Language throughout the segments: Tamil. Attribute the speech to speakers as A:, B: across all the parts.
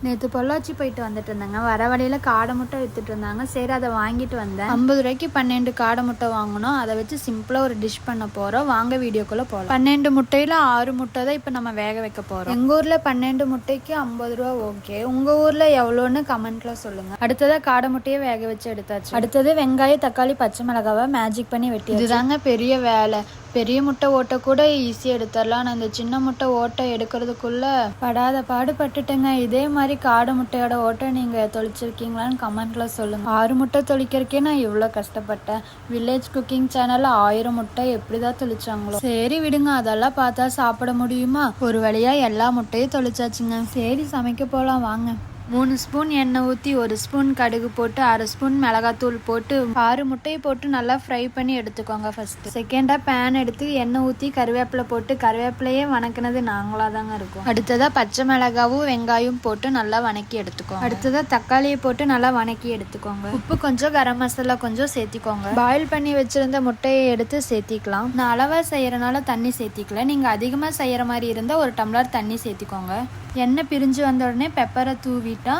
A: நேற்று பொள்ளாச்சி போயிட்டு வந்துட்டு இருந்தாங்க. வர வழியில் காடை முட்டை விற்றுட்டு இருந்தாங்க. சரி அதை வாங்கிட்டு வந்தேன். 50 ரூபாய்க்கு 12 காடை முட்டை வாங்கினோம். அதை வச்சு சிம்பிளாக ஒரு டிஷ் பண்ண போகிறோம். வாங்க வீடியோக்குள்ளே போகலாம். 12 முட்டையில் 6 முட்டை தான் இப்போ நம்ம வேக வைக்க போகிறோம். எங்கள் ஊரில் 12 முட்டைக்கு 50 ரூபா. ஓகே, உங்கள் ஊரில் எவ்வளோன்னு கமெண்ட்டில் சொல்லுங்கள். அடுத்ததாக காடை முட்டையை வேக வச்சு எடுத்தாச்சு. அடுத்தது வெங்காயம், தக்காளி, பச்சை மிளகாவை மேஜிக் பண்ணி வெட்டி. இதுதாங்க பெரிய வேலை. பெரிய முட்டை ஓட்டை கூட ஈஸியாக எடுத்துடலாம். ஆனால் இந்த சின்ன முட்டை ஓட்டை எடுக்கிறதுக்குள்ளே படாத பாடுபட்டுட்டேங்க. இதே மாதிரி காடை முட்டையோட ஓட்டை நீங்கள் தொளிச்சிருக்கீங்களான்னு கமெண்ட்டில் சொல்லுங்கள். 6 முட்டை தொளிக்கிறக்கே நான் இவ்வளோ கஷ்டப்பட்டேன். வில்லேஜ் குக்கிங் சேனலில் 1000 முட்டை எப்படி தான் தொளிச்சாங்களோ. சரி விடுங்க, அதெல்லாம் பார்த்தா சாப்பிட முடியுமா? ஒரு வழியாக எல்லா முட்டையும் தொளிச்சாச்சுங்க. சரி சமைக்க போகலாம் வாங்க. 3 ஸ்பூன் எண்ணெய் ஊற்றி 1 ஸ்பூன் கடுகு போட்டு 1/2 ஸ்பூன் மிளகாத்தூள் போட்டு 6 முட்டையை போட்டு நல்லா ஃப்ரை பண்ணி எடுத்துக்கோங்க. ஃபஸ்ட்டு செகண்டாக பேன் எடுத்து எண்ணெய் ஊற்றி கருவேப்பிலை போட்டு, கருவேப்பிலையே வணக்கினது நாங்களாக தாங்க இருக்கும். அடுத்ததாக பச்சை மிளகாவும் வெங்காயம் போட்டு நல்லா வணக்கி எடுத்துக்கோங்க. அடுத்ததாக தக்காளியை போட்டு நல்லா வணக்கி எடுத்துக்கோங்க. உப்பு கொஞ்சம், கரம் மசாலா கொஞ்சம் சேர்த்திக்கோங்க. பாயில் பண்ணி வச்சுருந்த முட்டையை எடுத்து சேர்த்திக்கலாம். நான் அளவாக செய்கிறனால தண்ணி சேர்த்திக்கல. நீங்கள் அதிகமாக செய்கிற மாதிரி இருந்தால் 1 டம்ளர் தண்ணி சேர்த்திக்கோங்க. எண்ணெய் பிரிஞ்சு வந்த உடனே பெப்பரை தூவிட்டா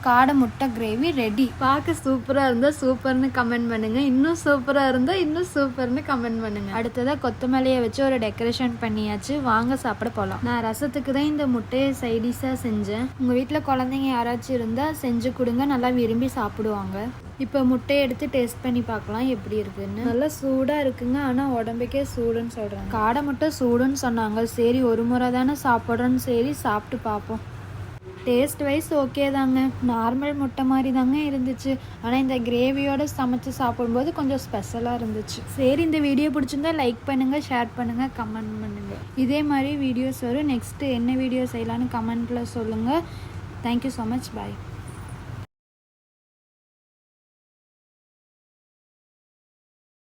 A: காடை முட்டை கிரேவி ரெடி. பார்க்க சூப்பராக இருந்தால் சூப்பர்னு கமெண்ட் பண்ணுங்கள். இன்னும் சூப்பராக இருந்தால் இன்னும் சூப்பர்னு கமெண்ட் பண்ணுங்கள். அடுத்ததாக கொத்தமல்லியை வச்சு ஒரு டெக்கரேஷன் பண்ணியாச்சு. வாங்க சாப்பிட போகலாம். நான் ரசத்துக்கு தான் இந்த முட்டையை சைடிஷாக செஞ்சேன். உங்கள் வீட்டில் குழந்தைங்க யாராச்சும் இருந்தால் செஞ்சு கொடுங்க, நல்லா விரும்பி சாப்பிடுவாங்க. இப்போ முட்டையை எடுத்து டேஸ்ட் பண்ணி பார்க்கலாம் எப்படி இருக்குன்னு. நல்லா சூடாக இருக்குங்க, ஆனால் உடம்புக்கே சூடுன்னு சொல்கிறாங்க. காடை முட்டை சூடுன்னு சொன்னாங்க. சரி ஒரு முறை தானே சாப்பிட்றோன்னு சரி சாப்பிட்டு பார்ப்போம். டேஸ்ட் வைஸ் ஓகே தாங்க, நார்மல் முட்டை மாதிரி தாங்க இருந்துச்சு. ஆனால் இந்த கிரேவியோடு சமைச்சு சாப்பிடும்போது கொஞ்சம் ஸ்பெஷலாக இருந்துச்சு. சரி, இந்த வீடியோ பிடிச்சிருந்தா லைக் பண்ணுங்கள், ஷேர் பண்ணுங்கள், கமெண்ட் பண்ணுங்கள். இதே மாதிரி வீடியோஸ் வரும். நெக்ஸ்ட்டு என்ன வீடியோ செய்யலான்னு கமெண்ட்டில் சொல்லுங்கள். Thank you so much. பாய்.